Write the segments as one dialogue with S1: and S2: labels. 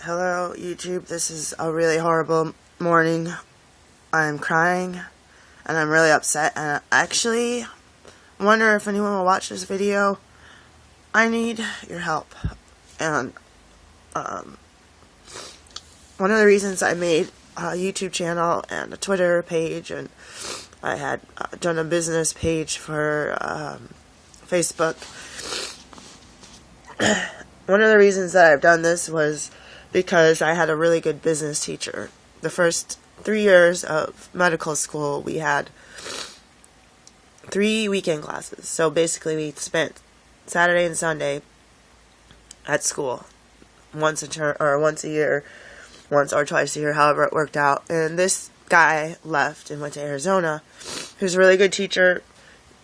S1: Hello, YouTube. This is a really horrible morning. I'm crying, and I'm really upset, and I actually wonder if anyone will watch this video. I need your help. And, one of the reasons I made a YouTube channel and a Twitter page, and I had done a business page for, Facebook. One of the reasons that I've done this was because I had a really good business teacher. The first 3 years of medical school, we had 3 weekend classes. So basically we spent Saturday and Sunday at school once a year, once or twice a year, however it worked out. And this guy left and went to Arizona. He was a really good teacher.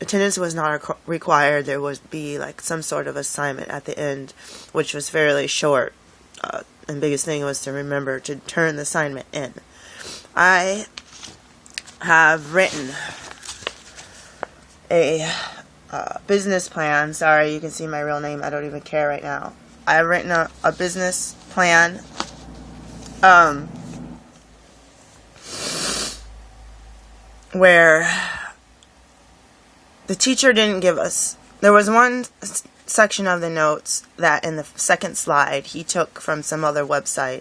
S1: Attendance was not required. There would be like some sort of assignment at the end, which was fairly short. And biggest thing was to remember to turn the assignment in. I have written a business plan. Sorry, you can see my real name. I don't even care right now. I've written a business plan. Where the teacher didn't give us. There was one section of the notes that in the second slide he took from some other website,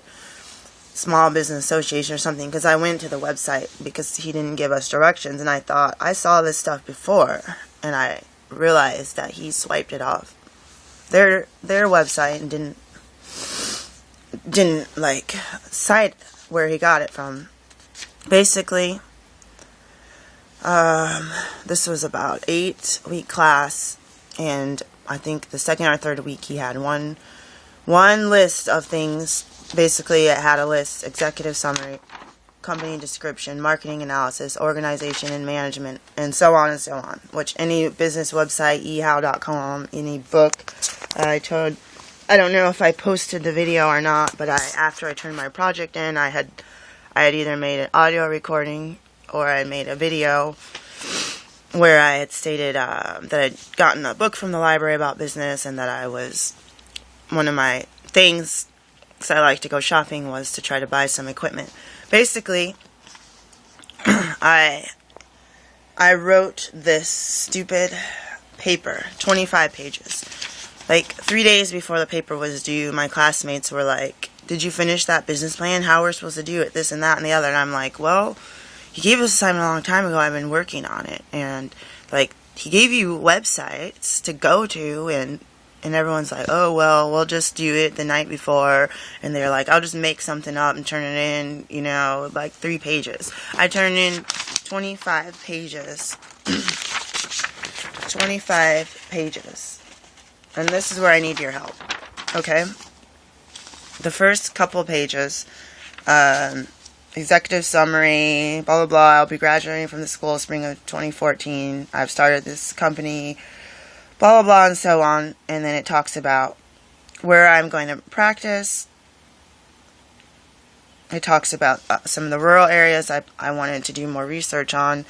S1: Small Business Association or something, because I went to the website because he didn't give us directions, and I thought, I saw this stuff before, and I realized that he swiped it off their website and didn't like cite where he got it from. Basically, this was about 8-week class, and I think the second or third week he had one list of things. Basically, it had a list: executive summary, company description, marketing analysis, organization and management, and so on and so on. Which any business website, ehow.com, any book, I don't know if I posted the video or not, but after I turned my project in, I had either made an audio recording or I made a video where I had stated that I'd gotten a book from the library about business, and that I was, one of my things, because I like to go shopping, was to try to buy some equipment. Basically, I wrote this stupid paper, 25 pages. Like, 3 days before the paper was due, my classmates were like, "Did you finish that business plan? How we're supposed to do it? This and that and the other." And I'm like, well, he gave us assignment a long time ago. I've been working on it. And, like, he gave you websites to go to, and everyone's like, "Oh, well, we'll just do it the night before." And they're like, "I'll just make something up and turn it in, like 3 pages. I turned in 25 pages. 25 pages. And this is where I need your help. Okay? The first couple pages, executive summary, blah, blah, blah. I'll be graduating from the school spring of 2014. I've started this company, blah, blah, blah, and so on. And then it talks about where I'm going to practice. It talks about some of the rural areas I wanted to do more research on.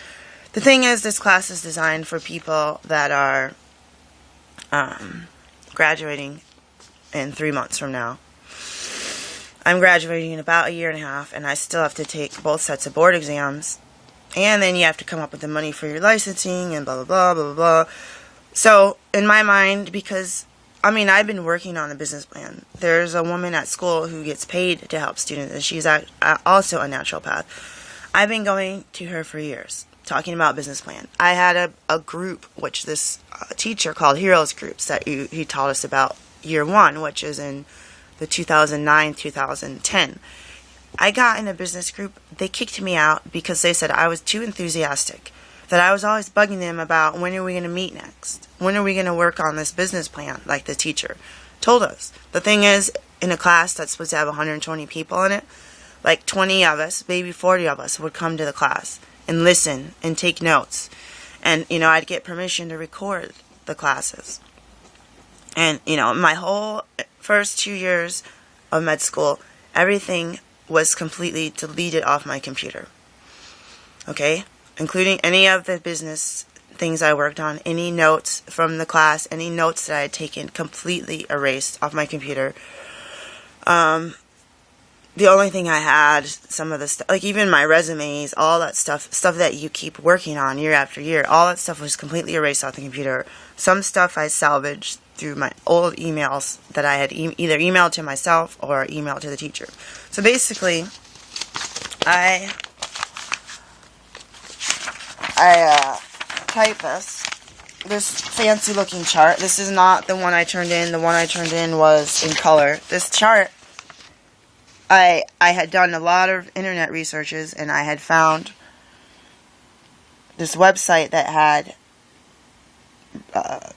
S1: The thing is, this class is designed for people that are graduating in 3 months from now. I'm graduating in about 1.5 years, and I still have to take both sets of board exams. And then you have to come up with the money for your licensing and blah, blah, blah, blah, blah. So, in my mind, because, I've been working on a business plan. There's a woman at school who gets paid to help students, and she's also a naturopath. I've been going to her for years, talking about business plan. I had a group, which this teacher called Heroes Groups, that he taught us about year 1, which is in the 2009-2010. I got in a business group. They kicked me out because they said I was too enthusiastic, that I was always bugging them about when are we going to meet next? When are we going to work on this business plan, like the teacher told us. The thing is, in a class that's supposed to have 120 people in it, like 20 of us, maybe 40 of us would come to the class and listen and take notes. And, I'd get permission to record the classes. And, my whole first 2 years of med school, everything was completely deleted off my computer. Okay? Including any of the business things I worked on, any notes from the class, any notes that I had taken, completely erased off my computer. the only thing I had, some of the stuff, like even my resumes, all that stuff that you keep working on year after year, all that stuff was completely erased off the computer. Some stuff I salvaged through my old emails that I had either emailed to myself or emailed to the teacher. So basically, I typed this fancy looking chart. This is not the one I turned in. The one I turned in was in color. This chart, I had done a lot of internet researches, and I had found this website that had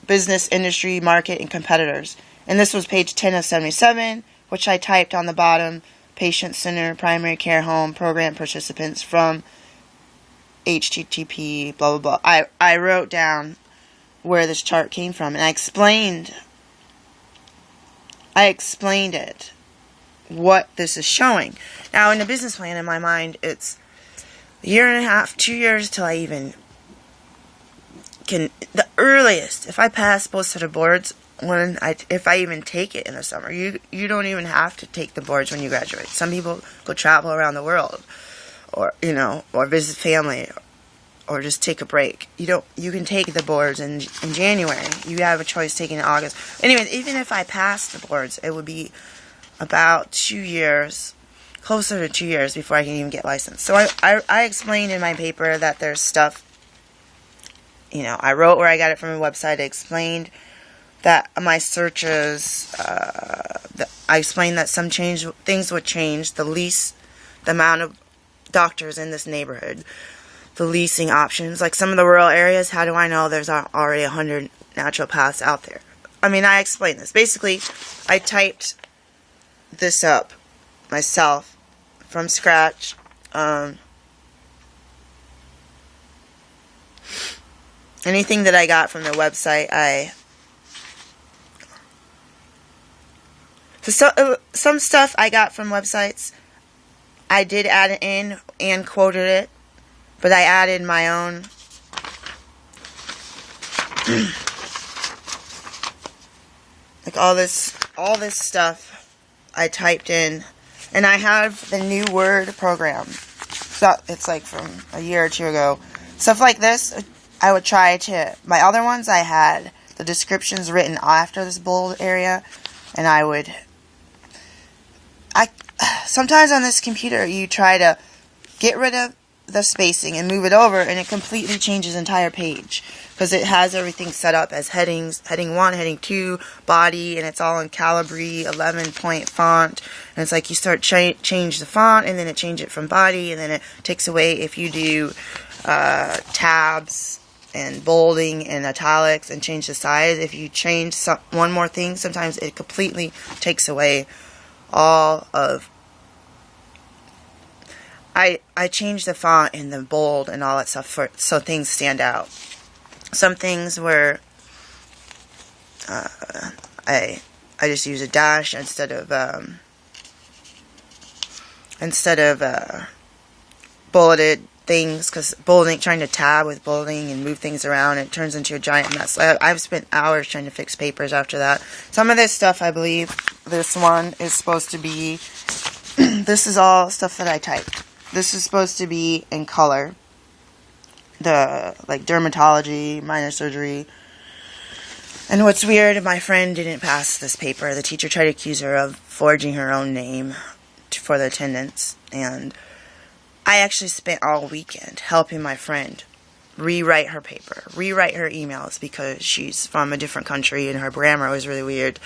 S1: business, industry, market, and competitors. And this was page 10 of 77, which I typed on the bottom, patient center, primary care home, program participants from HTTP, blah, blah, blah. I wrote down where this chart came from, and I explained it, what this is showing. Now, in the business plan, in my mind, it's a year and a half, 2 years till I even can, the earliest, if I pass both set of boards, if I even take it in the summer, you don't even have to take the boards when you graduate. Some people go travel around the world, or or visit family, or just take a break. You can take the boards in January. You have a choice taking it in August. Anyways, even if I passed the boards, it would be about 2 years, closer to 2 years before I can even get licensed. So I explained in my paper that there's stuff, I wrote where I got it from a website. I explained that my searches, I explained that some things would change, the amount of doctors in this neighborhood, the leasing options, like some of the rural areas, how do I know there's already 100 naturopaths out there? I mean, I explained this. Basically, I typed this up myself from scratch. Anything that I got from the website, some stuff I got from websites, I did add it in and quoted it, but I added my own like all this stuff I typed in, and I have the new Word program. So it's like from a year or two ago. Stuff like this, I would try to. My other ones, I had the descriptions written after this bold area, and sometimes on this computer, you try to get rid of the spacing and move it over, and it completely changes the entire page, because it has everything set up as headings, heading 1, heading 2, body, and it's all in Calibri 11-point font, and it's like you start change the font, and then it change it from body, and then it takes away if you do tabs and bolding and italics and change the size. If you change one more thing, sometimes it completely takes away all of. I changed the font and the bold and all that stuff so things stand out. Some things were I just use a dash instead of bulleted things, because trying to tab with bolding and move things around, it turns into a giant mess. I've spent hours trying to fix papers after that. Some of this stuff, I believe, this one is supposed to be, this is all stuff that I typed. This is supposed to be in color. Like dermatology, minor surgery. And what's weird, my friend didn't pass this paper. The teacher tried to accuse her of forging her own name for the attendance. And I actually spent all weekend helping my friend rewrite her paper, rewrite her emails, because she's from a different country and her grammar was really weird.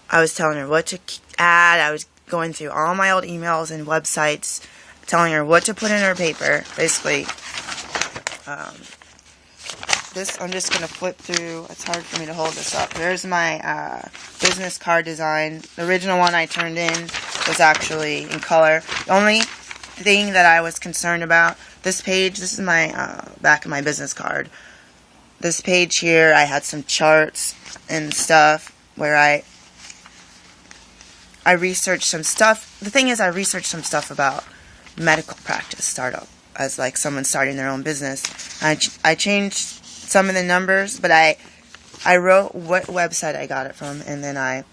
S1: I was telling her what to add. I was going through all my old emails and websites, telling her what to put in her paper. Basically, I'm just going to flip through. It's hard for me to hold this up. There's my business card design. The original one I turned in was actually in color. The only thing that I was concerned about, this page, this is my back of my business card. This page here, I had some charts and stuff where I researched some stuff. The thing is, I researched some stuff about medical practice startup, as like someone starting their own business. I changed some of the numbers, but I wrote what website I got it from, and then I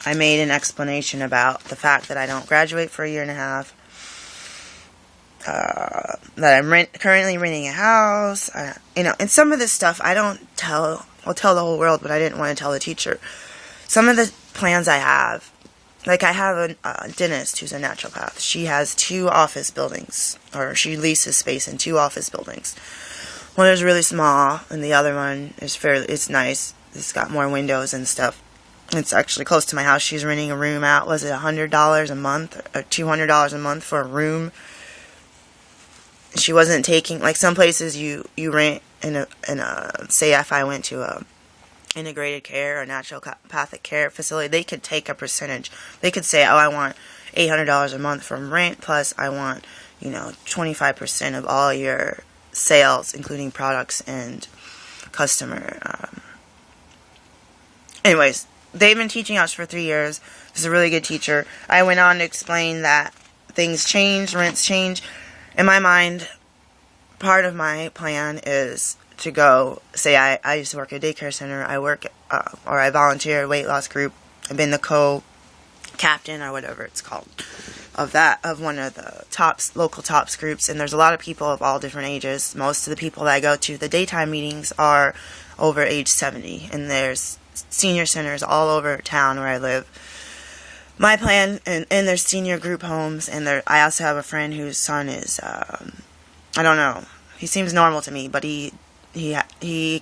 S1: I made an explanation about the fact that I don't graduate for a year and a half, that I'm currently renting a house, and some of this stuff I don't tell. I'll tell the whole world, but I didn't want to tell the teacher. Some of the plans I have, like I have a dentist who's a naturopath. She has 2 office buildings, or she leases space in 2 office buildings. One is really small, and the other one is it's nice. It's got more windows and stuff. It's actually close to my house. She's renting a room out. Was it $100 a month or $200 a month for a room? She wasn't taking, like some places you rent in a say if I went to a integrated care or naturopathic care facility, they could take a percentage. They could say, oh, I want $800 a month from rent, plus I want 25% of all your sales, including products and customer. Anyways, they've been teaching us for 3 years. This is a really good teacher. I went on to explain that things change, rents change. In my mind, part of my plan is to go, say I used to work at a daycare center, I volunteer at a weight loss group, I've been the co-captain or whatever it's called, of one of the local tops groups, and there's a lot of people of all different ages. Most of the people that I go to the daytime meetings are over age 70, and there's senior centers all over town where I live. My plan, and there's senior group homes, and I also have a friend whose son is, I don't know, he seems normal to me, but he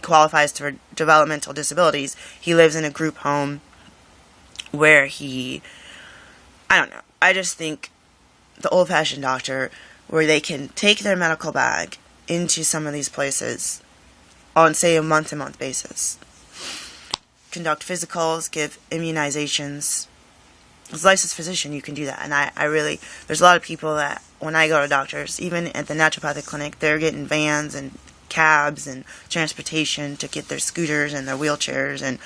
S1: qualifies for developmental disabilities. He lives in a group home where I don't know, I just think the old-fashioned doctor, where they can take their medical bag into some of these places on, say, a month-to-month basis, conduct physicals, give immunizations. As a licensed physician, you can do that. And there's a lot of people that, when I go to doctors, even at the naturopathic clinic, they're getting vans and cabs and transportation to get their scooters and their wheelchairs, and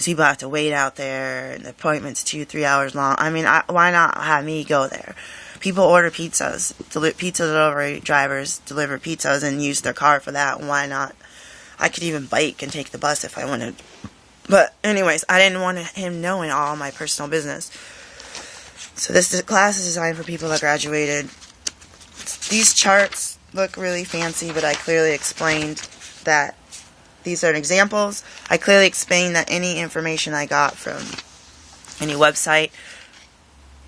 S1: people have to wait out there, and the appointment's 2-3 hours long. I mean, why not have me go there? People order pizzas. Pizza delivery drivers deliver pizzas and use their car for that. Why not? I could even bike and take the bus if I wanted. But anyways, I didn't want him knowing all my personal business. So this class is designed for people that graduated. These charts look really fancy, but I clearly explained that these are examples. I clearly explained that any information I got from any website,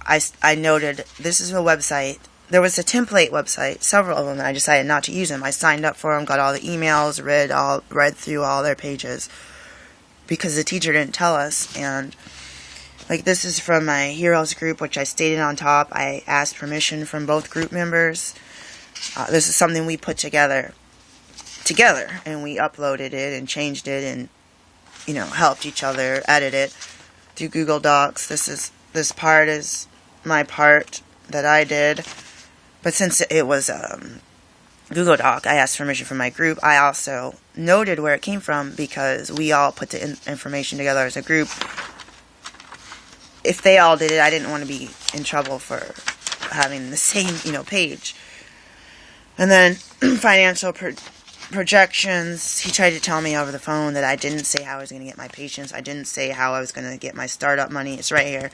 S1: I noted this is a website. There was a template website, several of them, and I decided not to use them. I signed up for them, got all the emails, read through all their pages, because the teacher didn't tell us. And like, this is from my Heroes group, which I stated on top. I asked permission from both group members. This is something we put together, and we uploaded it and changed it, and helped each other edit it through Google Docs. This part is my part that I did, but since it was Google Doc, I asked permission from my group. I also noted where it came from, because we all put the information together as a group. If they all did it, I didn't want to be in trouble for having the same, page. And then financial projections. He tried to tell me over the phone that I didn't say how I was going to get my patients. I didn't say how I was going to get my startup money. It's right here,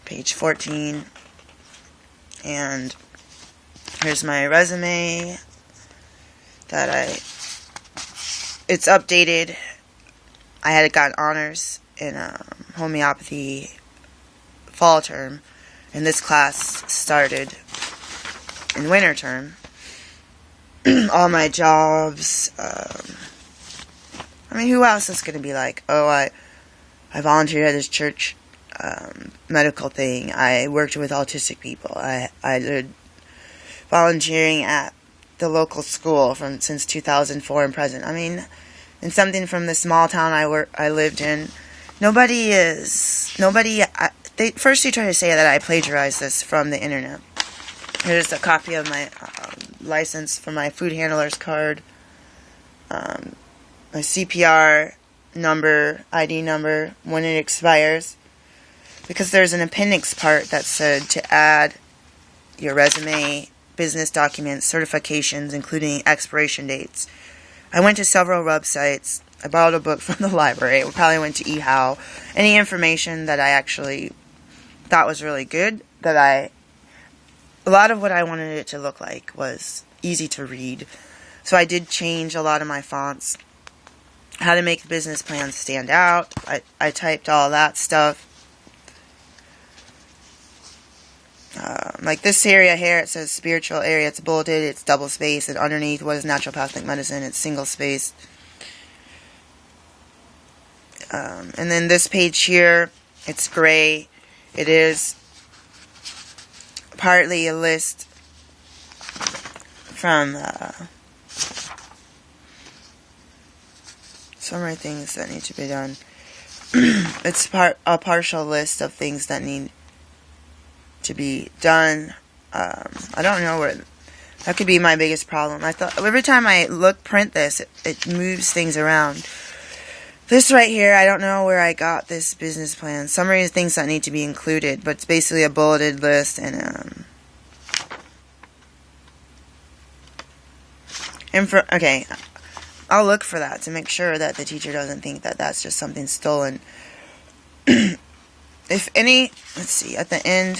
S1: page 14. And here's my resume it's updated. I had gotten honors in homeopathy fall term, and this class started in winter term. All my jobs, who else is going to be like, oh, I volunteered at this church medical thing. I worked with autistic people. I did volunteering at the local school since 2004 and present. And something from the small town I lived in. First they try to say that I plagiarized this from the internet. Here's a copy of my license for my food handler's card, my CPR number, ID number, when it expires. Because there's an appendix part that said to add your resume, business documents, certifications, including expiration dates. I went to several websites. I borrowed a book from the library. We probably went to eHow. Any information that I actually thought was really good, a lot of what I wanted it to look like was easy to read. So I did change a lot of my fonts, how to make the business plan stand out. I typed all that stuff. Like this area here, it says spiritual area, it's bolded, it's double spaced, and underneath what is naturopathic medicine, it's single spaced. And then this page here, it's gray. It is partly a list from summary things that need to be done. It's a partial list of things that need to be done. I don't know where that could be my biggest problem. I thought every time I print this, it moves things around. This right here, I don't know where I got this business plan. Summary of things that need to be included, but it's basically a bulleted list and okay, I'll look for that to make sure that the teacher doesn't think that that's just something stolen. If any, let's see, at the end,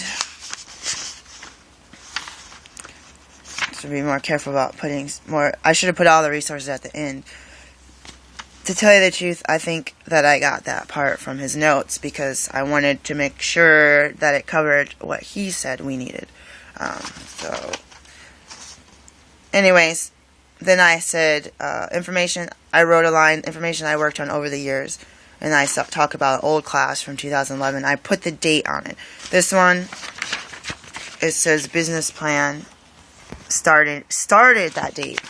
S1: to be more careful about putting more, I should have put all the resources at the end. To tell you the truth, I think that I got that part from his notes because I wanted to make sure that it covered what he said we needed. So, anyways, then I said, information, I wrote a line, information I worked on over the years, and I talk about an old class from 2011. I put the date on it. This one, it says business plan started that date.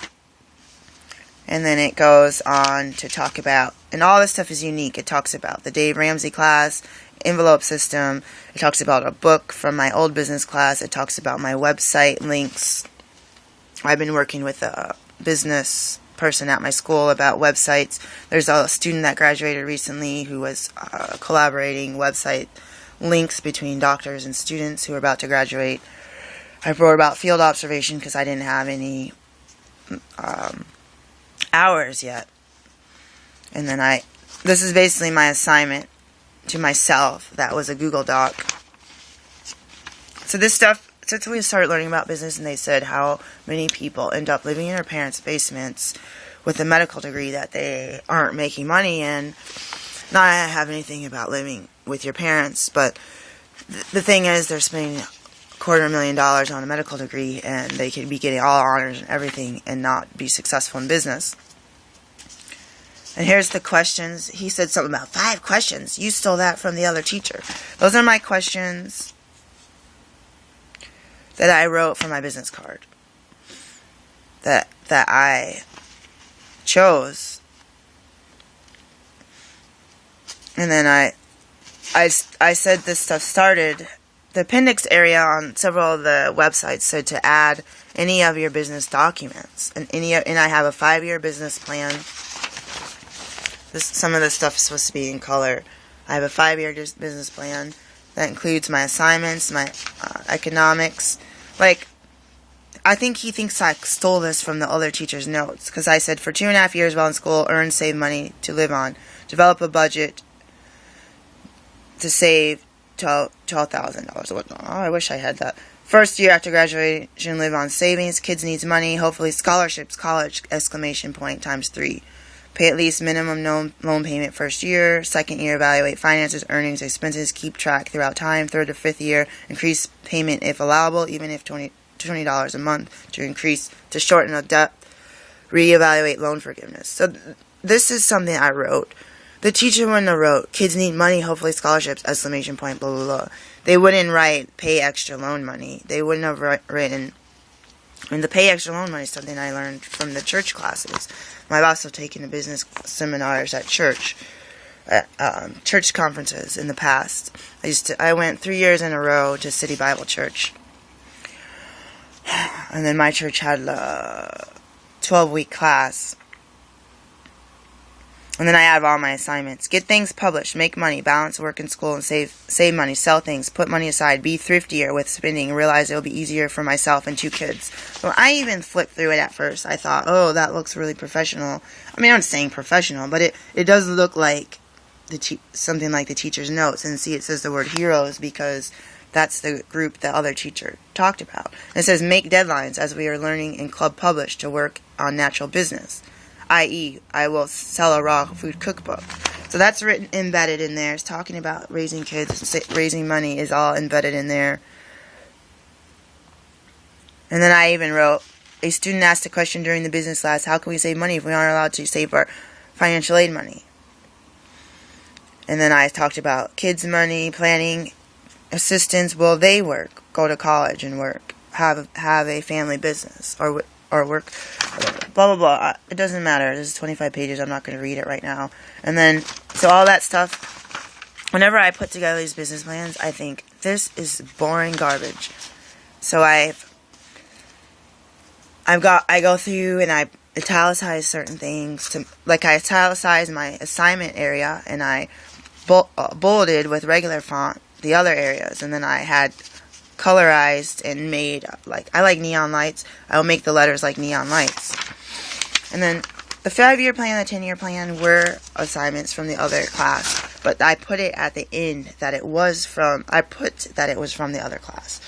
S1: And then it goes on to talk about, and all this stuff is unique. It talks about the Dave Ramsey class, envelope system. It talks about a book from my old business class. It talks about my website links. I've been working with a business person at my school about websites. There's a student that graduated recently who was collaborating website links between doctors and students who are about to graduate. I wrote about field observation because I didn't have any hours yet. And then this is basically my assignment to myself. That was a Google Doc. So this stuff, since we started learning about business, and they said how many people end up living in their parents' basements with a medical degree that they aren't making money in. Not that I have anything about living with your parents, but the thing is they're spending $250,000 on a medical degree, and they could be getting all honors and everything and not be successful in business. And here's the questions. He said something about 5 questions. You stole that from the other teacher. Those are my questions that I wrote for my business card. That I chose. And then I said this stuff started. The appendix area on several of the websites said to add any of your business documents. And I have a 5-year business plan. Some of this stuff is supposed to be in color. I have a 5-year business plan that includes my assignments, my economics. Like, I think he thinks I stole this from the other teacher's notes. Because I said, for 2.5 years while in school, earn, save money to live on. Develop a budget to save $12,000. Oh, I wish I had that. First year after graduation, live on savings. Kids needs money. Hopefully scholarships. College, ! Times 3. Pay at least minimum loan payment first year. Second year, evaluate finances, earnings, expenses. Keep track throughout time. Third to fifth year, increase payment if allowable, even if $20 a month to shorten a debt. Reevaluate loan forgiveness. So this is something I wrote. The teacher wouldn't have wrote, kids need money, hopefully scholarships, ! Blah, blah, blah. They wouldn't write, pay extra loan money. They wouldn't have written, and the pay extra loan money is something I learned from the church classes. I've also taken the business seminars at church, church conferences in the past. I went 3 years in a row to City Bible Church. And then my church had a 12-week class. And then I have all my assignments. Get things published, make money, balance work and school, and save money, sell things, put money aside, be thriftier with spending, realize it'll be easier for myself and 2 kids. So I even flipped through it at first. I thought, oh, that looks really professional. I mean, I'm saying professional, but it does look like something like the teacher's notes. And see, it says the word heroes because that's the group the other teacher talked about. And it says make deadlines as we are learning in Club Publish to work on natural business. I.e., I will sell a raw food cookbook. So that's embedded in there. It's talking about raising kids, raising money is all embedded in there. And then I even wrote, a student asked a question during the business class, how can we save money if we aren't allowed to save our financial aid money? And then I talked about kids' money, planning, assistance. Will they work? Go to college and work. Have a family business or work. Blah, blah, blah. It doesn't matter. This is 25 pages. I'm not going to read it right now. And then, so all that stuff, whenever I put together these business plans, I think, this is boring garbage. So I go through and I italicize certain things. I italicize my assignment area and I bulleted with regular font the other areas. And then I had colorized and made, I like neon lights. I'll make the letters like neon lights. And then the 5-year plan, the 10-year plan were assignments from the other class, but I put it at the end that it was from the other class.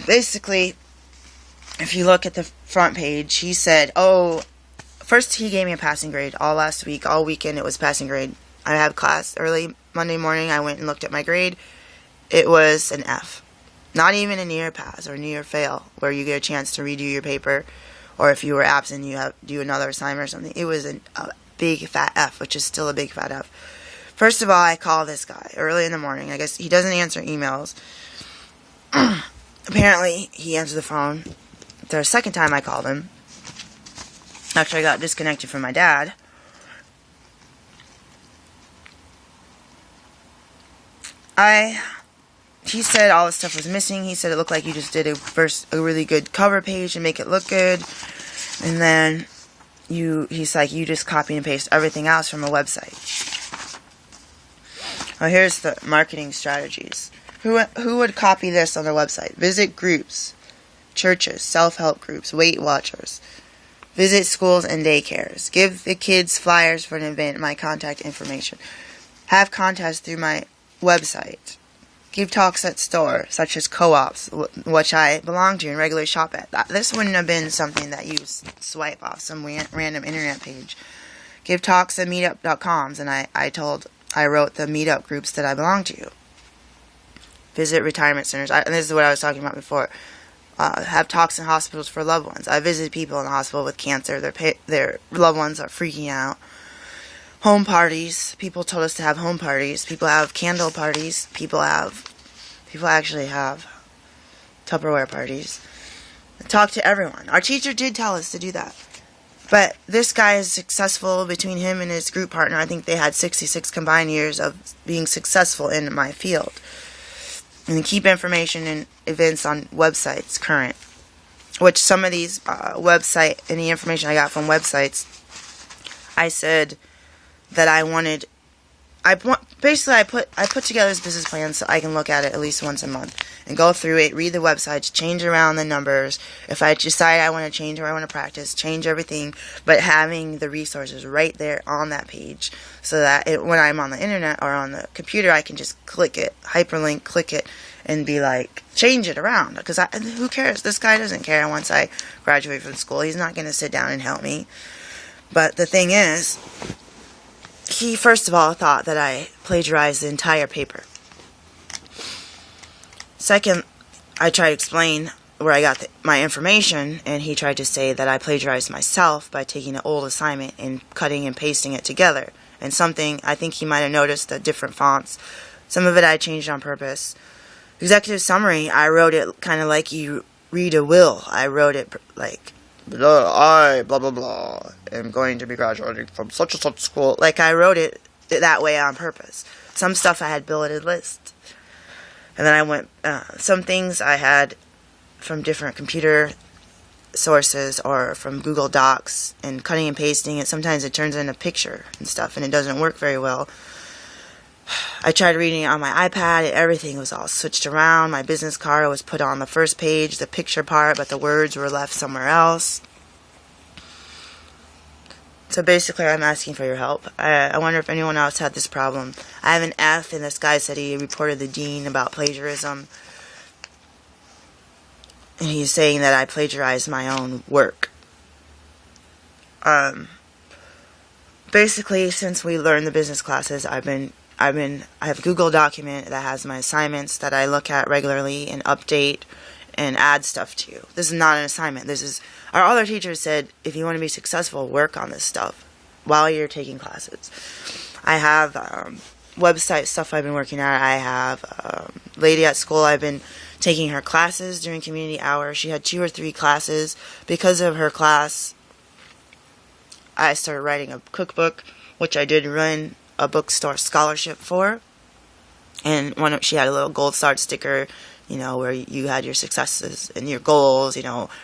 S1: Basically, if you look at the front page, he said, first he gave me a passing grade all last week, all weekend it was passing grade. I have class early Monday morning. I went and looked at my grade. It was an F. Not even a near pass or near fail, where you get a chance to redo your paper, or if you were absent, you have to do another assignment or something. It was a big fat F, which is still a big fat F. First of all, I call this guy early in the morning. I guess he doesn't answer emails. Apparently, he answered the phone. The second time I called him, after I got disconnected from my dad, he said all the stuff was missing. He said it looked like you just did a really good cover page and make it look good. And then he's like, you just copy and paste everything else from a website. Well, here's the marketing strategies. Who would copy this on their website? Visit groups, churches, self-help groups, Weight Watchers. Visit schools and daycares. Give the kids flyers for an event, my contact information. Have contests through my website. Give talks at stores, such as co-ops, which I belong to and regularly shop at. This wouldn't have been something that you swipe off some random internet page. Give talks at meetup.coms, and I wrote the meetup groups that I belong to. Visit retirement centers. And this is what I was talking about before. Have talks in hospitals for loved ones. I visited people in the hospital with cancer. Their loved ones are freaking out. Home parties. People told us to have home parties. People have candle parties. People actually have Tupperware parties. Talk to everyone. Our teacher did tell us to do that. But this guy is successful. Between him and his group partner, I think they had 66 combined years of being successful in my field. And keep information and events on websites current. Which some of these any information I got from websites, I said that I put together this business plan so I can look at it at least once a month and go through it, read the websites, change around the numbers. If I decide I want to change or I want to practice, change everything, but having the resources right there on that page so that when I'm on the internet or on the computer, I can just click it, hyperlink, click it, and be like, change it around. Because who cares? This guy doesn't care once I graduate from school. He's not going to sit down and help me. But the thing is, he first of all thought that I plagiarized the entire paper. Second, I tried to explain where I got my information, and he tried to say that I plagiarized myself by taking an old assignment and cutting and pasting it together. And something, I think he might have noticed the different fonts. Some of it I changed on purpose. Executive summary, I wrote it kind of like you read a will. I wrote it like, I, blah, blah, blah, am going to be graduating from such and such school. Like, I wrote it that way on purpose. Some stuff I had bulleted lists. And then I went, some things I had from different computer sources or from Google Docs and cutting and pasting it. Sometimes it turns into a picture and stuff, and it doesn't work very well. I tried reading it on my iPad, and everything was all switched around. My business card was put on the first page, the picture part, but the words were left somewhere else. So basically, I'm asking for your help. I wonder if anyone else had this problem. I have an F, and this guy said he reported the dean about plagiarism. And he's saying that I plagiarized my own work. Basically, since we learned the business classes, I have a Google document that has my assignments that I look at regularly and update and add stuff to. This is not an assignment. Our other teachers said, if you want to be successful, work on this stuff while you're taking classes. I have website stuff I've been working at. I have a lady at school, I've been taking her classes during community hours. She had 2 or 3 classes. Because of her class, I started writing a cookbook, which I did run a bookstore scholarship for. And she had a little gold star sticker, where you had your successes and your goals,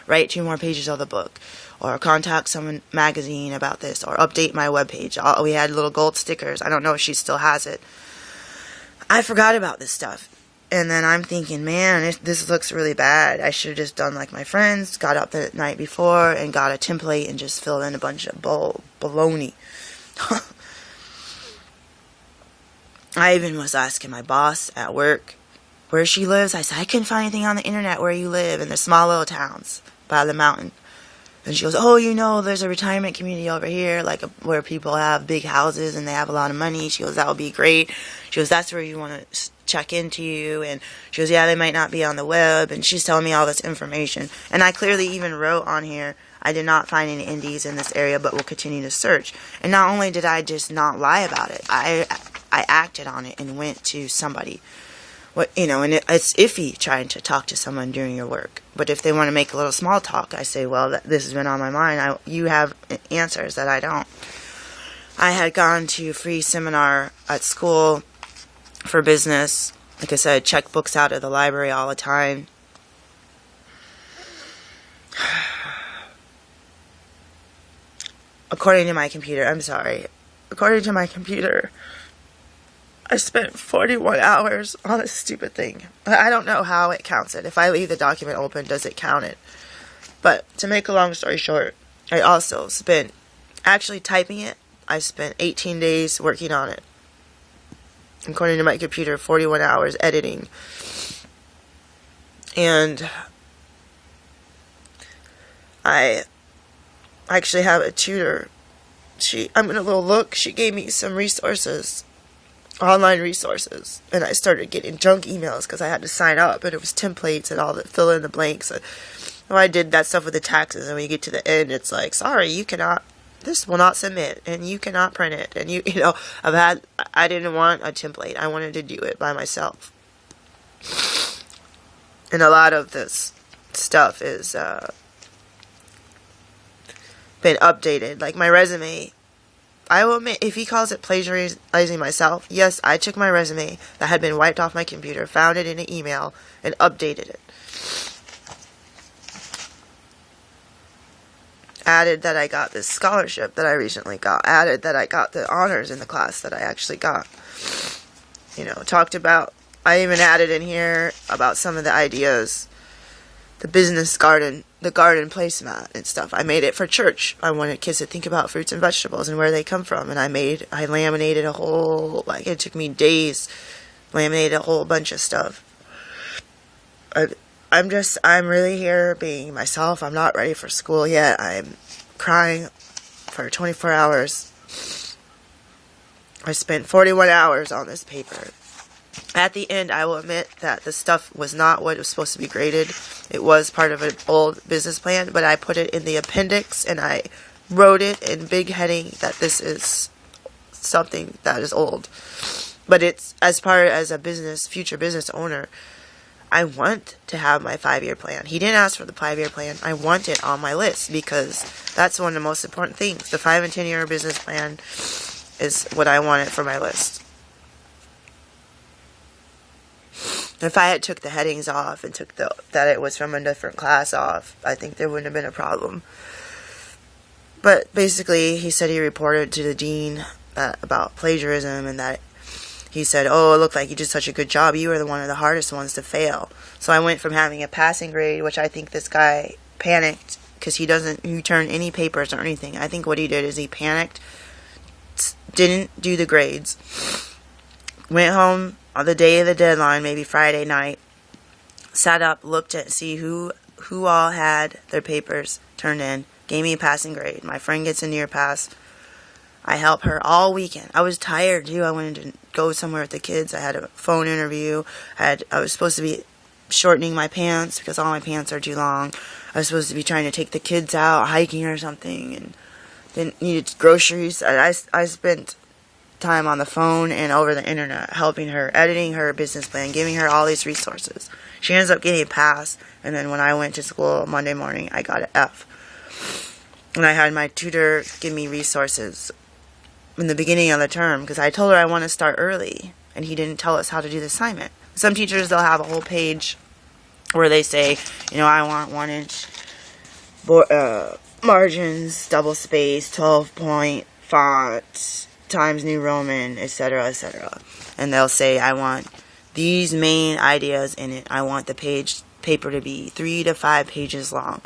S1: write 2 more pages of the book, or contact some magazine about this, or update my webpage. We had little gold stickers. I don't know if she still has it. I forgot about this stuff. And then I'm thinking, man, this looks really bad. I should have just done like my friends, got up the night before and got a template and just filled in a bunch of baloney. I even was asking my boss at work where she lives. I said, I couldn't find anything on the internet where you live in the small little towns by the mountain. And she goes, oh, there's a retirement community over here, where people have big houses and they have a lot of money. She goes, that would be great. She goes, that's where you want to check into you. And she goes, yeah, they might not be on the web. And she's telling me all this information. And I clearly even wrote on here, I did not find any indies in this area, but will continue to search. And not only did I just not lie about it, I acted on it and went to somebody. And it's iffy trying to talk to someone during your work. But if they want to make a little small talk, I say, well, this has been on my mind. You have answers that I don't. I had gone to a free seminar at school for business. Like I said, I check books out of the library all the time. According to my computer, I spent 41 hours on this stupid thing. I don't know how it counts it. If I leave the document open, does it count it? But to make a long story short, I also spent, actually typing it, I spent 18 days working on it. According to my computer, 41 hours editing. And I actually have a tutor. I'm going to look. She gave me some resources. Online resources, and I started getting junk emails because I had to sign up, and it was templates and all that, fill in the blanks. I did that stuff with the taxes, and when you get to the end, it's like, sorry, this will not submit, and you cannot print it, and I didn't want a template. I wanted to do it by myself. And a lot of this stuff is been updated, like my resume. I will admit, if he calls it plagiarizing myself, yes, I took my resume that had been wiped off my computer, found it in an email, and updated it. Added that I got this scholarship that I recently got. Added that I got the honors in the class that I actually got. Talked about, I even added in here about some of the ideas. The business garden, the garden placemat and stuff. I made it for church. I wanted kids to think about fruits and vegetables and where they come from. And I laminated a whole, it took me days, laminated a whole bunch of stuff. I'm really here being myself. I'm not ready for school yet. I'm crying for 24 hours. I spent 41 hours on this paper. At the end, I will admit that the stuff was not what was supposed to be graded. It was part of an old business plan, but I put it in the appendix, and I wrote it in big heading that this is something that is old. But it's, as a future business owner, I want to have my 5-year plan. He didn't ask for the 5-year plan. I want it on my list because that's one of the most important things. The 5 and 10-year business plan is what I wanted for my list. If I had took the headings off and took that it was from a different class off, I think there wouldn't have been a problem. But basically, he said he reported to the dean about plagiarism, and that he said, oh, it looked like you did such a good job. You were one of the hardest ones to fail. So I went from having a passing grade, which I think this guy panicked because he doesn't return any papers or anything. I think what he did is he panicked, didn't do the grades, went home on the day of the deadline, maybe Friday night, sat up, looked at see who all had their papers turned in, gave me a passing grade. My friend gets a near pass. I help her all weekend. I was tired too. I wanted to go somewhere with the kids. I had a phone interview. I was supposed to be shortening my pants because all my pants are too long. I was supposed to be trying to take the kids out hiking or something, and then needed groceries. I spent time on the phone and over the internet helping her, editing her business plan, giving her all these resources. She ends up getting a pass, and then when I went to school Monday morning, I got an F. And I had my tutor give me resources in the beginning of the term because I told her I want to start early, and he didn't tell us how to do the assignment. Some teachers, they'll have a whole page where they say, I want 1-inch margins, double space, 12-point font, Times New Roman, etc., etc. And they'll say, I want these main ideas in it. I want the paper to be 3 to 5 pages long.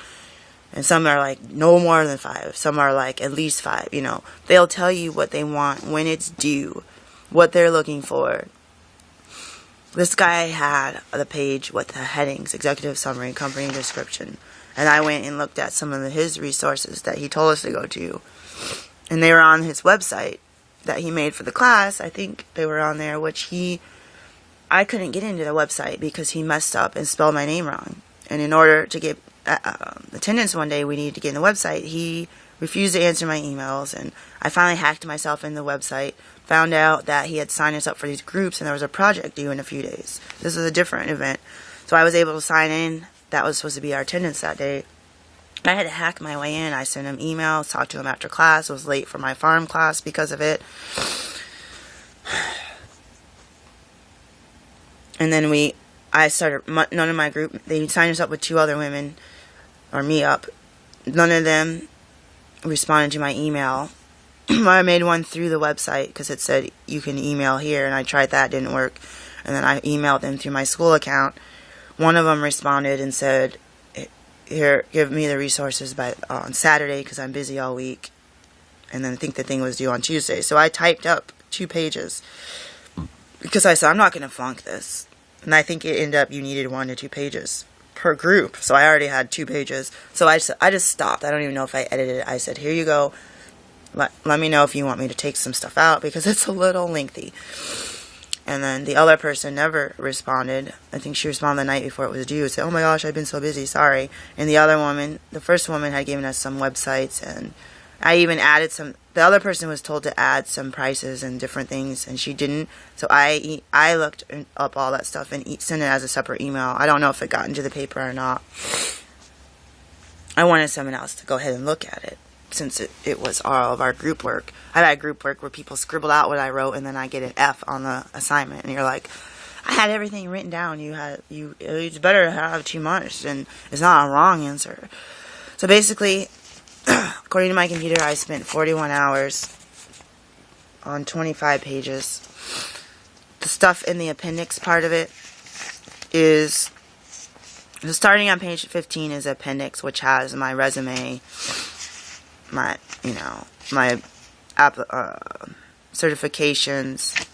S1: And some are like no more than 5. Some are like at least 5, They'll tell you what they want, when it's due, what they're looking for. This guy had the page with the headings, executive summary, company description. And I went and looked at some of his resources that he told us to go to. And they were on his website that he made for the class. I think they were on there, which I couldn't get into the website because he messed up and spelled my name wrong. And in order to get attendance one day, we needed to get in the website. He refused to answer my emails, and I finally hacked myself in the website, found out that he had signed us up for these groups, and there was a project due in a few days. This was a different event. So I was able to sign in. That was supposed to be our attendance that day. I had to hack my way in. I sent him emails, talked to him after class, was late for my farm class because of it. And then I started, none of my group, they signed us up with 2 other women, or me up. None of them responded to my email. I made one through the website because it said you can email here, and I tried that, didn't work. And then I emailed them through my school account. One of them responded and said, here, give me the resources on Saturday because I'm busy all week. And then I think the thing was due on Tuesday. So I typed up 2 pages because I said, I'm not going to flunk this. And I think it ended up you needed 1 to 2 pages per group. So I already had 2 pages. So I just stopped. I don't even know if I edited it. I said, here you go. Let me know if you want me to take some stuff out because it's a little lengthy. And then the other person never responded. I think she responded the night before it was due. Said, oh my gosh, I've been so busy, sorry. And the other woman, the first woman had given us some websites, and I even added some. The other person was told to add some prices and different things, and she didn't. So I looked up all that stuff and sent it as a separate email. I don't know if it got into the paper or not. I wanted someone else to go ahead and look at it, since it was all of our group work. I've had group work where people scribbled out what I wrote, and then I get an F on the assignment, and you're like, I had everything written down. It's better to have too much, and it's not a wrong answer. So basically, according to my computer, I spent 41 hours on 25 pages. The stuff in the appendix part of it is, starting on page 15 is appendix, which has my resume, my certifications,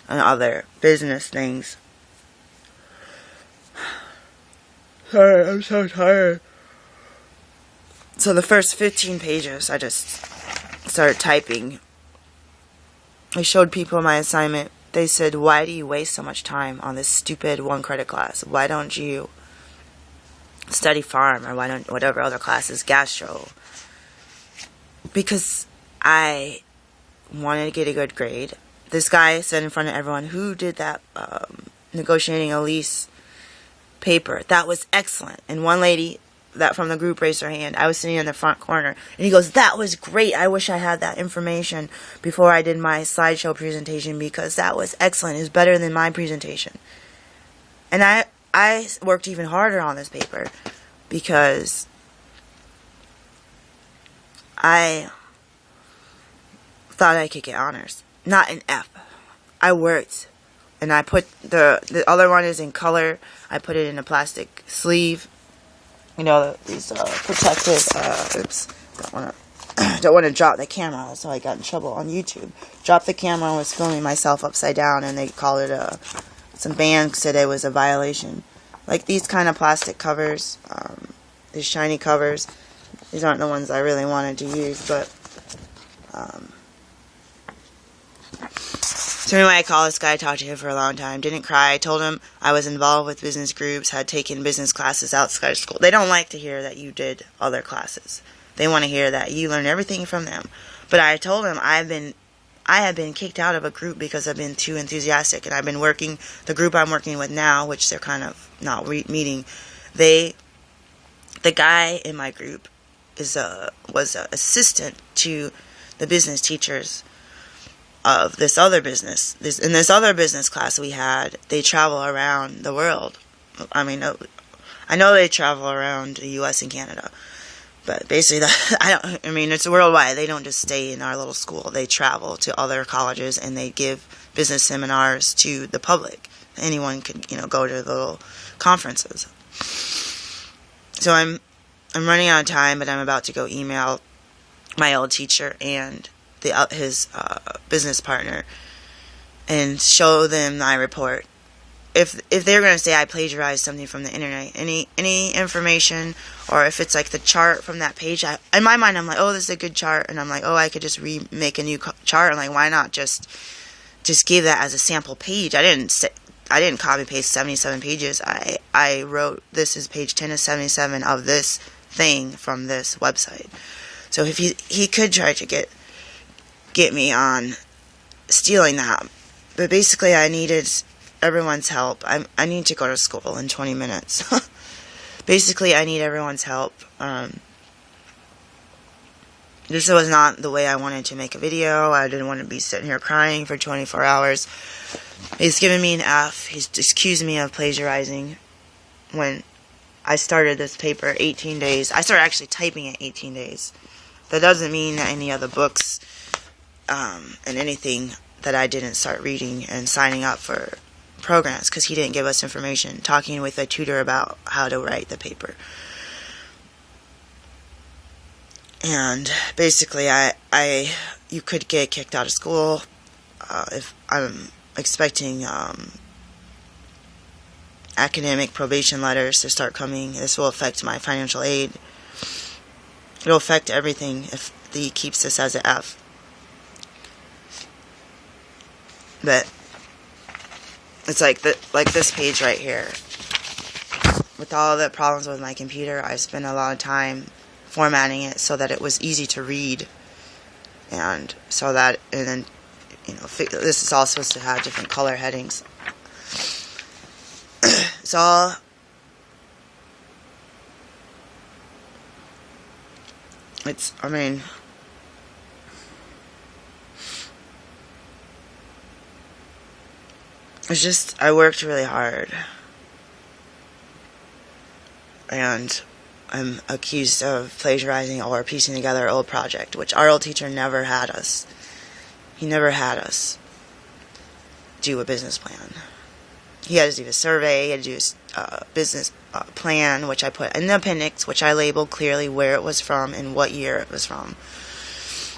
S1: and other business things. Sorry, I'm so tired. So the first 15 pages, I just started typing. I showed people my assignment. They said, why do you waste so much time on this stupid 1 credit class? Why don't you study farm, or why don't whatever other classes, gastro? Because I wanted to get a good grade. This guy said in front of everyone, who did that negotiating a lease paper? That was excellent. And one lady that from the group raised her hand. I was sitting in the front corner, and he goes, that was great. I wish I had that information before I did my slideshow presentation because that was excellent. It was better than my presentation. And I worked even harder on this paper because I thought I could get honors. Not an F. I worked. And I put the other one is in color. I put it in a plastic sleeve. You know, these protective, oops, don't want to drop the camera, so I got in trouble on YouTube. Dropped the camera and was filming myself upside down, and they called it some band said it was a violation. Like these kind of plastic covers, these shiny covers, these aren't the ones I really wanted to use, but, so anyway, I called this guy, talked to him for a long time, didn't cry. I told him I was involved with business groups, had taken business classes outside of school. They don't like to hear that you did other classes. They want to hear that you learned everything from them. But I told him I have been kicked out of a group because I've been too enthusiastic, and I've been working, the group I'm working with now, which they're kind of not meeting, the guy in my group was an assistant to the business teachers of this other business. In this other business class we had, they travel around the world. I mean, I know they travel around the U.S. and Canada, but basically, it's worldwide. They don't just stay in our little school. They travel to other colleges and they give business seminars to the public. Anyone could, go to the little conferences. So I'm running out of time, but I'm about to go email my old teacher and his business partner and show them my report. If they're going to say I plagiarized something from the internet, any information, or if it's like the chart from that page, in my mind I'm like, oh, this is a good chart, and I'm like, oh, I could just remake a new chart. I'm like, why not just give that as a sample page? I didn't copy paste 77 pages. I wrote, this is page 10 of 77 of this thing from this website. So if he could try to get me on stealing that, but basically I needed everyone's help. I need to go to school in 20 minutes. Basically, I need everyone's help. This was not the way I wanted to make a video. I didn't want to be sitting here crying for 24 hours. He's given me an F. He's accused me of plagiarizing when I started this paper 18 days. I started actually typing it 18 days. That doesn't mean that any other books and anything that I didn't start reading and signing up for programs, because he didn't give us information, talking with a tutor about how to write the paper. And basically you could get kicked out of school. If I'm expecting academic probation letters to start coming. This will affect my financial aid. It'll affect everything if he keeps this as an F. But it's like this page right here. With all the problems with my computer, I spent a lot of time formatting it so that it was easy to read, and then this is all supposed to have different color headings. It's all it's just, I worked really hard, and I'm accused of plagiarizing or piecing together an old project, which our old teacher never had us. He never had us do a business plan. He had to do a survey, he had to do a business plan, which I put in the appendix, which I labeled clearly where it was from and what year it was from.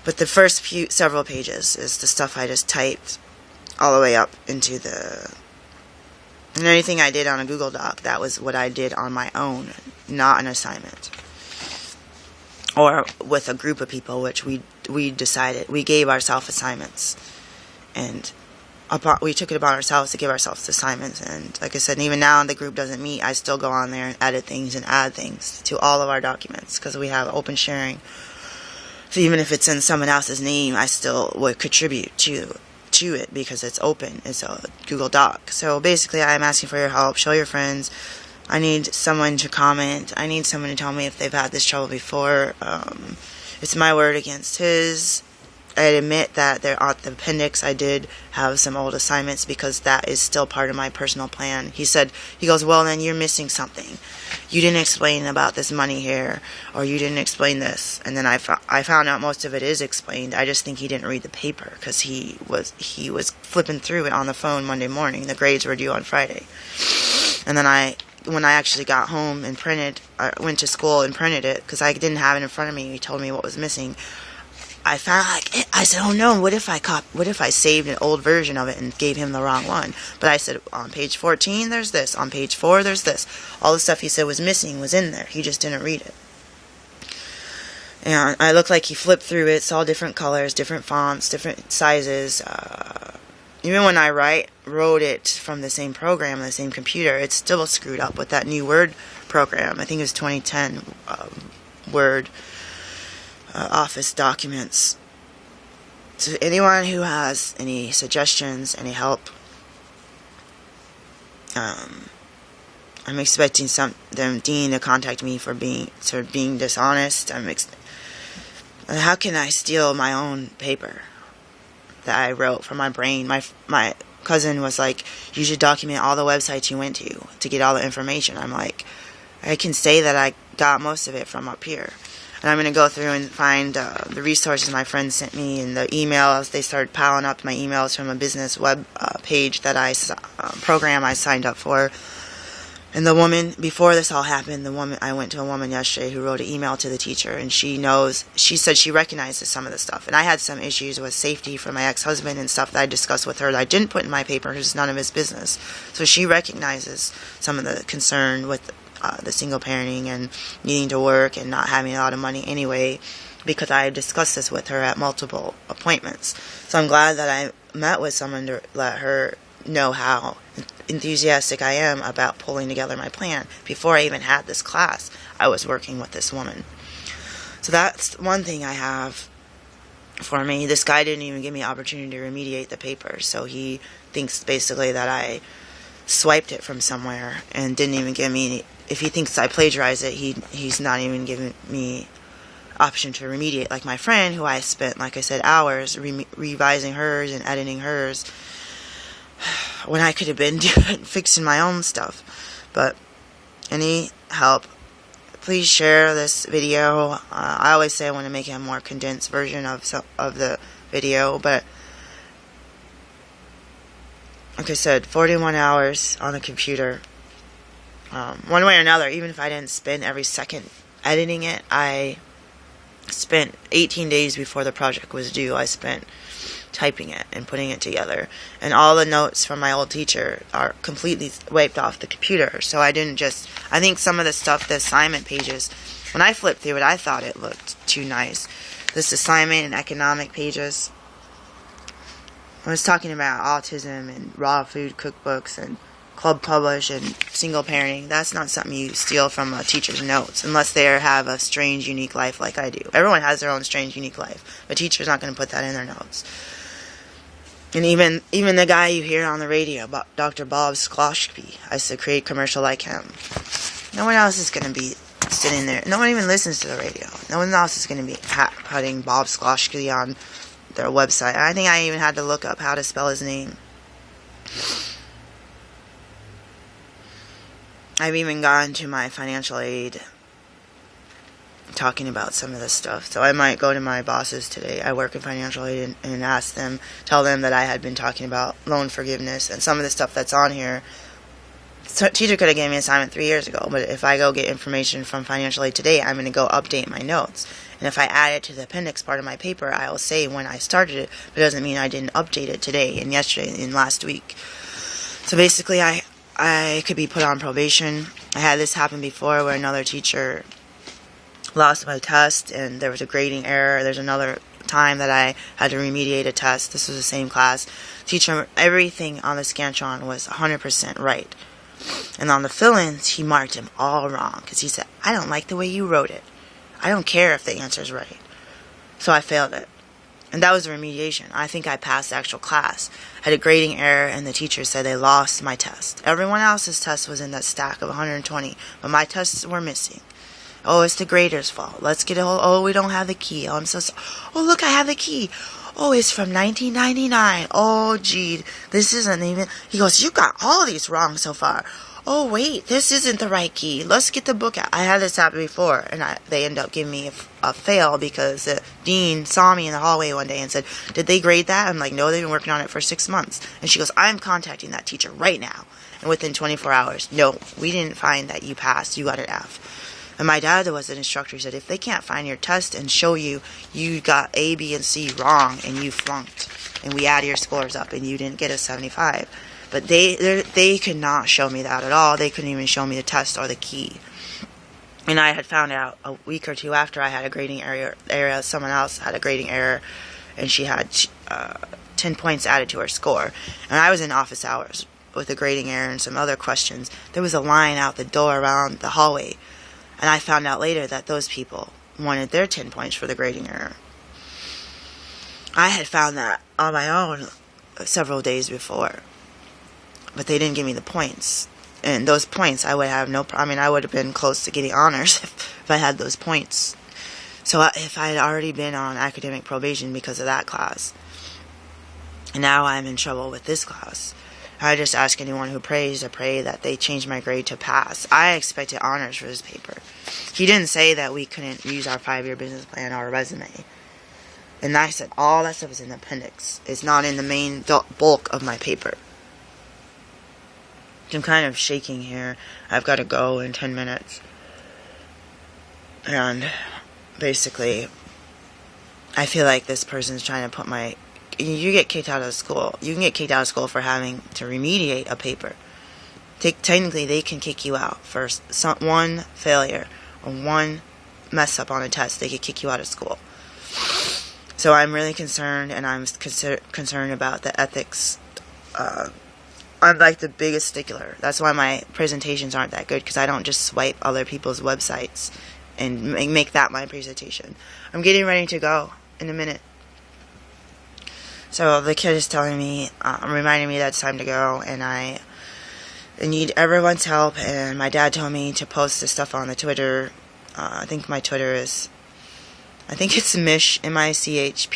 S1: But the first several pages is the stuff I just typed all the way up into and anything I did on a Google Doc, that was what I did on my own, not an assignment. Or with a group of people, which we decided, we gave ourselves assignments. And we took it upon ourselves to give ourselves assignments. And like I said, even now the group doesn't meet, I still go on there and edit things and add things to all of our documents, because we have open sharing. So even if it's in someone else's name, I still would contribute to it, because it's open. It's a Google Doc. So basically, I'm asking for your help. Show your friends. I need someone to comment. I need someone to tell me if they've had this trouble before. It's my word against his. I admit that there on the appendix I did have some old assignments because that is still part of my personal plan. He goes, well, then you're missing something. You didn't explain about this money here, or you didn't explain this. And then I found out most of it is explained. I just think he didn't read the paper because he was flipping through it on the phone Monday morning. The grades were due on Friday. And then when I actually got home and I went to school and printed it because I didn't have it in front of me. He told me what was missing. I said, oh no, what if I saved an old version of it and gave him the wrong one? But I said, on page 14, there's this. On page 4, there's this. All the stuff he said was missing was in there. He just didn't read it. And I looked like he flipped through it, saw different colors, different fonts, different sizes. Even when I wrote it from the same program, the same computer, it's still screwed up with that new Word program. I think it was 2010 Word. Office documents. So anyone who has any suggestions, any help, I'm expecting Dean to contact me for being dishonest. How can I steal my own paper that I wrote from my brain? My cousin was like, you should document all the websites you went to get all the information. I'm like, I can say that I got most of it from up here. And I'm going to go through and find the resources my friends sent me and the emails. They started piling up my emails from a business web page that program I signed up for. And the woman, before this all happened, I went to a woman yesterday who wrote an email to the teacher, and she said she recognizes some of the stuff. And I had some issues with safety for my ex-husband and stuff that I discussed with her that I didn't put in my paper because it's none of his business. So she recognizes some of the concern with the single parenting and needing to work and not having a lot of money anyway, because I discussed this with her at multiple appointments. So I'm glad that I met with someone to let her know how enthusiastic I am about pulling together my plan. Before I even had this class, I was working with this woman. So that's one thing I have for me. This guy didn't even give me an opportunity to remediate the paper, so he thinks basically that I swiped it from somewhere and didn't even give me any. If he thinks I plagiarized it, he's not even giving me option to remediate. Like my friend, who I spent, like I said, hours revising hers and editing hers, when I could have been fixing my own stuff. But any help, please share this video. I always say I want to make a more condensed version of the video, but like I said, 41 hours on the computer. One way or another, even if I didn't spend every second editing it, I spent 18 days before the project was due. I spent typing it and putting it together. And all the notes from my old teacher are completely wiped off the computer. So I think some of the stuff, the assignment pages, when I flipped through it, I thought it looked too nice. This assignment and economic pages, I was talking about autism and raw food cookbooks and Club Publish and single parenting. That's not something you steal from a teacher's notes unless they have a strange, unique life like I do. Everyone has their own strange, unique life. A teacher's not going to put that in their notes. And even the guy you hear on the radio, Dr. Bob Skloshky, I used to create a commercial like him. No one else is going to be sitting there. No one even listens to the radio. No one else is going to be putting Bob Skloshky on their website. I think I even had to look up how to spell his name. I've even gotten to my financial aid talking about some of this stuff. So I might go to my bosses today. I work in financial aid and ask them, tell them that I had been talking about loan forgiveness and some of the stuff that's on here. So teacher could have given me an assignment 3 years ago, but if I go get information from financial aid today, I'm going to go update my notes. And if I add it to the appendix part of my paper, I will say when I started it, but it doesn't mean I didn't update it today and yesterday and last week. So basically, I could be put on probation. I had this happen before where another teacher lost my test and there was a grading error. There's another time that I had to remediate a test. This was the same class. Teacher, everything on the Scantron was 100% right. And on the fill-ins, he marked them all wrong because he said, I don't like the way you wrote it. I don't care if the answer's right. So I failed it. And that was the remediation. I think I passed the actual class. I had a grading error, and the teacher said they lost my test. Everyone else's test was in that stack of 120, but my tests were missing. Oh, it's the grader's fault. Let's get a hold. Oh, we don't have the key. Oh, I'm so sorry. Oh, look, I have the key. Oh, it's from 1999. Oh, gee, this isn't even... He goes, you got all these wrong so far. Oh, wait, this isn't the right key. Let's get the book out. I had this happen before, and they ended up giving me a fail because the dean saw me in the hallway one day and said, did they grade that? I'm like, no, they've been working on it for 6 months. And she goes, I'm contacting that teacher right now. And within 24 hours, no, we didn't find that you passed. You got an F. And my dad was an instructor. He said, if they can't find your test and show you got A, B, and C wrong and you flunked, and we add your scores up and you didn't get a 75. But they could not show me that at all. They couldn't even show me the test or the key. And I had found out a week or two after I had a grading error. Someone else had a grading error, and she had 10 points added to her score. And I was in office hours with a grading error and some other questions. There was a line out the door around the hallway. And I found out later that those people wanted their 10 points for the grading error. I had found that on my own several days before. But they didn't give me the points. And those points, I would have no problem. I mean, I would have been close to getting honors if I had those points. So if I had already been on academic probation because of that class, and now I'm in trouble with this class, I just ask anyone who prays to pray that they change my grade to pass. I expected honors for this paper. He didn't say that we couldn't use our 5-year business plan or our resume. And I said all that stuff is in the appendix. It's not in the main bulk of my paper. I'm kind of shaking here. I've got to go in 10 minutes. And basically, I feel like this person's trying to put my... You get kicked out of school. You can get kicked out of school for having to remediate a paper. Technically, they can kick you out for one failure or one mess up on a test. They could kick you out of school. So I'm really concerned, and I'm concerned about the ethics. I'm like the biggest stickler. That's why my presentations aren't that good, because I don't just swipe other people's websites and make that my presentation. I'm getting ready to go in a minute. So the kid is telling me, reminding me that it's time to go, and I need everyone's help. And my dad told me to post this stuff on the Twitter. I think my Twitter is, I think it's Mish, MICH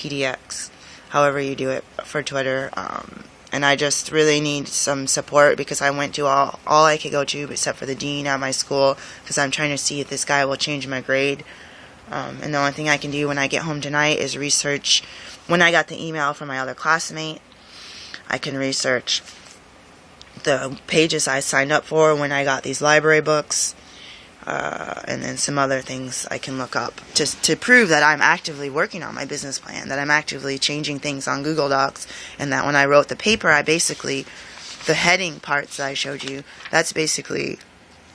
S1: however you do it for Twitter. And I just really need some support, because I went to all I could go to except for the dean at my school, because I'm trying to see if this guy will change my grade. And the only thing I can do when I get home tonight is research. When I got the email from my other classmate, I can research the pages I signed up for when I got these library books, and then some other things I can look up just to prove that I'm actively working on my business plan, that I'm actively changing things on Google Docs, and that when I wrote the paper, I basically, the heading parts that I showed you, that's basically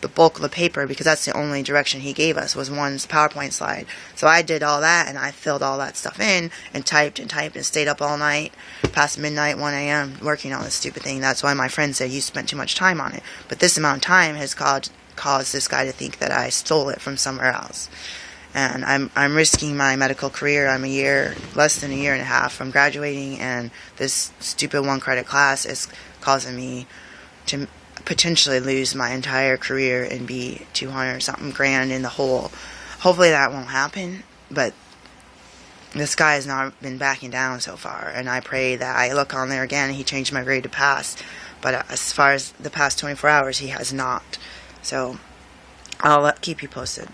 S1: the bulk of the paper, because that's the only direction he gave us, was one PowerPoint slide. So I did all that, and I filled all that stuff in, and typed and stayed up all night, past midnight, 1 a.m., working on this stupid thing. That's why my friend said, you spent too much time on it. But this amount of time has caused this guy to think that I stole it from somewhere else. And I'm risking my medical career. I'm less than a year and a half from graduating, and this stupid 1-credit class is causing me to potentially lose my entire career and be 200-something grand in the hole. Hopefully that won't happen, but this guy has not been backing down so far, and I pray that I look on there again and he changed my grade to pass. But as far as the past 24 hours, he has not. So I'll keep you posted.